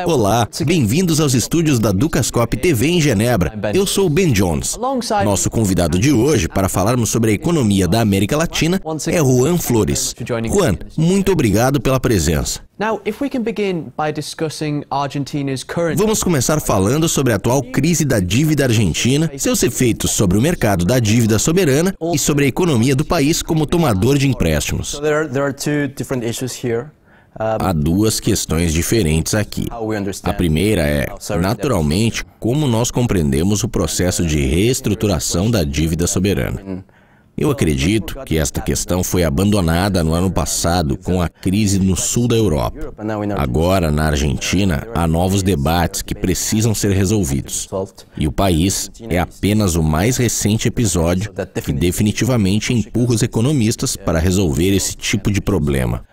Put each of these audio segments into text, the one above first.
Olá, bem-vindos aos estúdios da Dukascop TV em Genebra. Eu sou o Ben Jones. Nosso convidado de hoje para falarmos sobre a economia da América Latina é Juan Flores. Juan, muito obrigado pela presença. Vamos começar falando sobre a atual crise da dívida argentina, seus efeitos sobre o mercado da dívida soberana e sobre a economia do país como tomador de empréstimos. Há duas questões diferentes aqui. A primeira é, naturalmente, como nós compreendemos o processo de reestruturação da dívida soberana. Eu acredito que esta questão foi abandonada no ano passado com a crise no sul da Europa. Agora, na Argentina, há novos debates que precisam ser resolvidos. E o país é apenas o mais recente episódio que definitivamente empurra os economistas para resolver esse tipo de problema.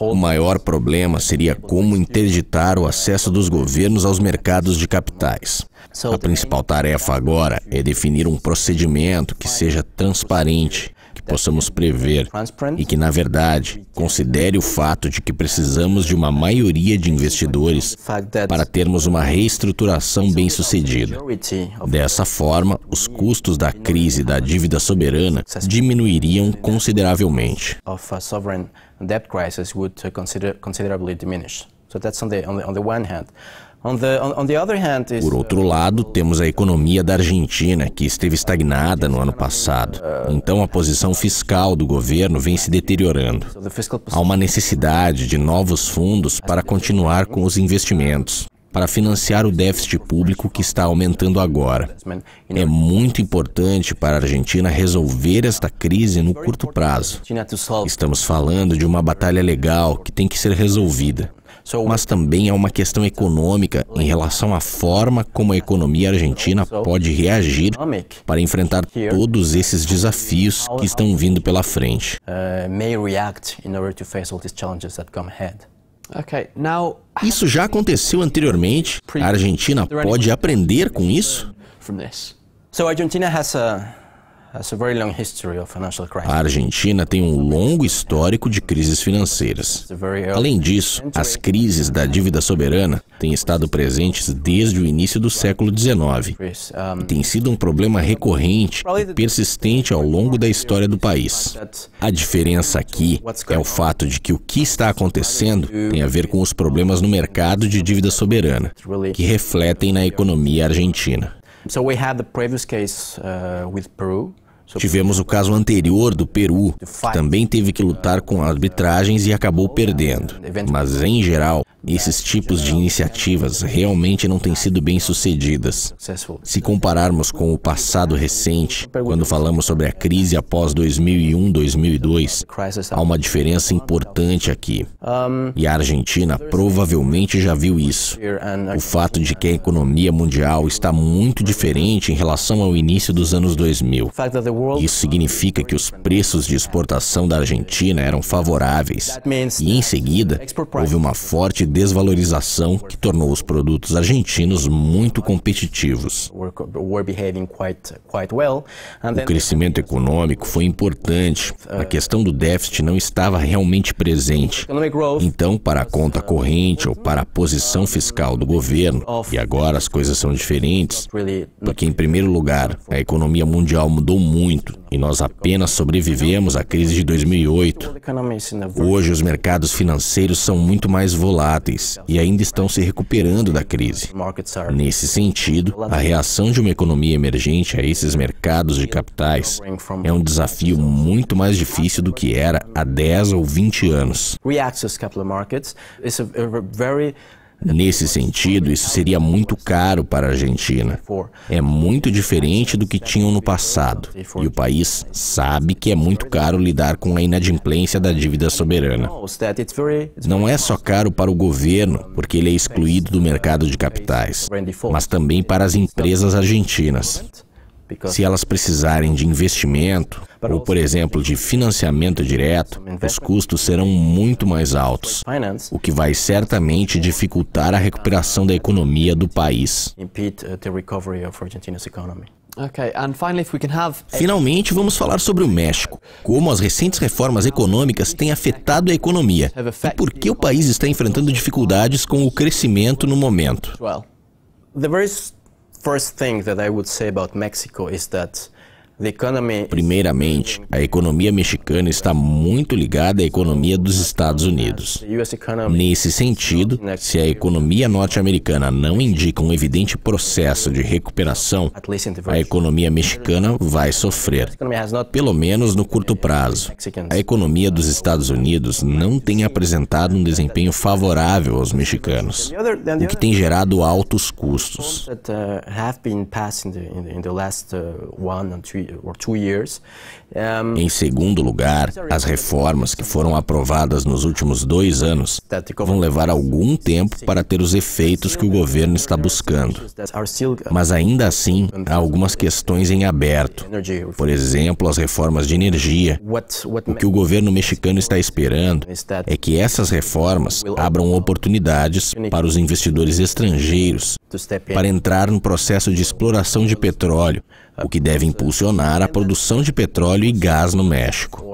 O maior problema seria como interditar o acesso dos governos aos mercados de capitais. A principal tarefa agora é definir um procedimento que seja transparente, que possamos prever e que, na verdade, considere o fato de que precisamos de uma maioria de investidores para termos uma reestruturação bem-sucedida. Dessa forma, os custos da crise da dívida soberana diminuiriam consideravelmente. Por outro lado, temos a economia da Argentina, que esteve estagnada no ano passado. Então, a posição fiscal do governo vem se deteriorando. Há uma necessidade de novos fundos para continuar com os investimentos, para financiar o déficit público que está aumentando agora. É muito importante para a Argentina resolver esta crise no curto prazo. Estamos falando de uma batalha legal que tem que ser resolvida. Mas também há uma questão econômica em relação à forma como a economia argentina pode reagir para enfrentar todos esses desafios que estão vindo pela frente. Isso já aconteceu anteriormente? A Argentina pode aprender com isso? A Argentina tem um longo histórico de crises financeiras. Além disso, as crises da dívida soberana têm estado presentes desde o início do século XIX e tem sido um problema recorrente e persistente ao longo da história do país. A diferença aqui é o fato de que o que está acontecendo tem a ver com os problemas no mercado de dívida soberana, que refletem na economia argentina. Tivemos o caso anterior do Peru, que também teve que lutar com arbitragens e acabou perdendo. Mas, em geral, esses tipos de iniciativas realmente não têm sido bem-sucedidas. Se compararmos com o passado recente, quando falamos sobre a crise após 2001-2002, há uma diferença importante aqui. E a Argentina provavelmente já viu isso. O fato de que a economia mundial está muito diferente em relação ao início dos anos 2000. Isso significa que os preços de exportação da Argentina eram favoráveis. E, em seguida, houve uma forte desvalorização que tornou os produtos argentinos muito competitivos. O crescimento econômico foi importante. A questão do déficit não estava realmente presente. Então, para a conta corrente ou para a posição fiscal do governo, e agora as coisas são diferentes, porque, em primeiro lugar, a economia mundial mudou muito e nós apenas sobrevivemos à crise de 2008. Hoje, os mercados financeiros são muito mais voláteis e ainda estão se recuperando da crise. Nesse sentido, a reação de uma economia emergente a esses mercados de capitais é um desafio muito mais difícil do que era há 10 ou 20 anos. Nesse sentido, isso seria muito caro para a Argentina. É muito diferente do que tinham no passado. E o país sabe que é muito caro lidar com a inadimplência da dívida soberana. Não é só caro para o governo, porque ele é excluído do mercado de capitais, mas também para as empresas argentinas. Se elas precisarem de investimento, ou, por exemplo, de financiamento direto, os custos serão muito mais altos, o que vai certamente dificultar a recuperação da economia do país. Finalmente, vamos falar sobre o México, como as recentes reformas econômicas têm afetado a economia e por que o país está enfrentando dificuldades com o crescimento no momento. Primeiramente, a economia mexicana está muito ligada à economia dos Estados Unidos. Nesse sentido, se a economia norte-americana não indica um evidente processo de recuperação, a economia mexicana vai sofrer, pelo menos no curto prazo. A economia dos Estados Unidos não tem apresentado um desempenho favorável aos mexicanos, o que tem gerado altos custos. Em segundo lugar, as reformas que foram aprovadas nos últimos 2 anos vão levar algum tempo para ter os efeitos que o governo está buscando. Mas ainda assim, há algumas questões em aberto. Por exemplo, as reformas de energia. O que o governo mexicano está esperando é que essas reformas abram oportunidades para os investidores estrangeiros para entrar no processo de exploração de petróleo, o que deve impulsionar a produção de petróleo e gás no México.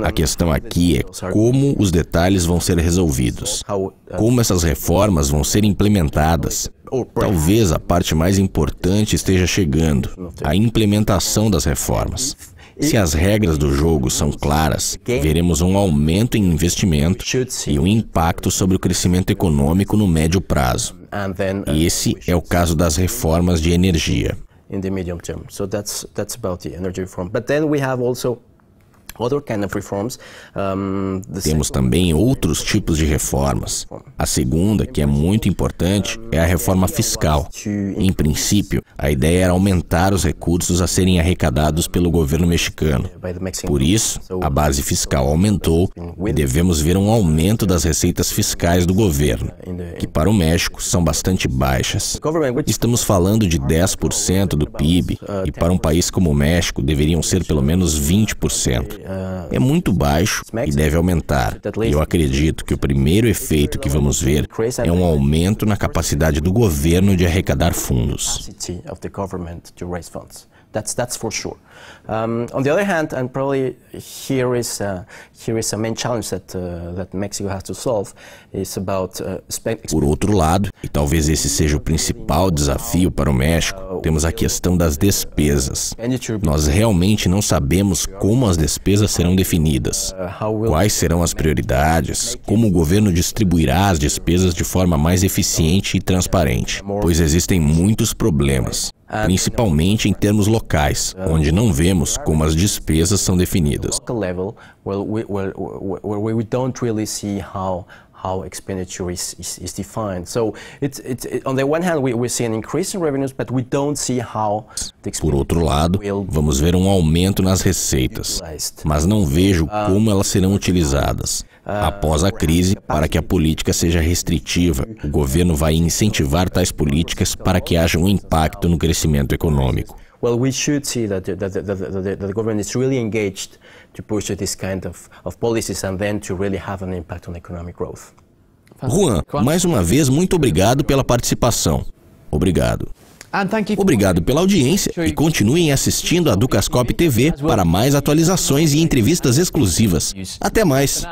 A questão aqui é como os detalhes vão ser resolvidos, como essas reformas vão ser implementadas. Talvez a parte mais importante esteja chegando, a implementação das reformas. Se as regras do jogo são claras, veremos um aumento em investimento e um impacto sobre o crescimento econômico no médio prazo. Esse é o caso das reformas de energia. Temos também outros tipos de reformas. A segunda, que é muito importante, é a reforma fiscal. Em princípio, a ideia era aumentar os recursos a serem arrecadados pelo governo mexicano. Por isso, a base fiscal aumentou e devemos ver um aumento das receitas fiscais do governo, que para o México são bastante baixas. Estamos falando de 10% do PIB e para um país como o México deveriam ser pelo menos 20%. É muito baixo e deve aumentar. E eu acredito que o primeiro efeito que vamos ver é um aumento na capacidade do governo de arrecadar fundos. That's for sure. On the other hand, and probably here is a main challenge that Mexico has to solve is about Por outro lado, e talvez esse seja o principal desafio para o México, temos a questão das despesas. Nós realmente não sabemos como as despesas serão definidas, quais serão as prioridades, como o governo distribuirá as despesas de forma mais eficiente e transparente, pois existem muitos problemas, principalmente em termos locais, onde não vemos como as despesas são definidas. How expenditure is defined. So on the one hand, we see an increase in revenues, but we don't see how the Por outro lado, vamos ver um aumento nas receitas, mas não vejo como elas serão utilizadas. Após a crise, para que a política seja restritiva, o governo vai incentivar tais políticas para que haja um impacto no crescimento econômico. Well, we should see that the government is really engaged to push this kind of policies and then to really have an impact on economic growth. Juan, mais uma vez, muito obrigado pela participação. Obrigado. Obrigado pela audiência e continuem assistindo a Dukascop TV para mais atualizações e entrevistas exclusivas. Até mais!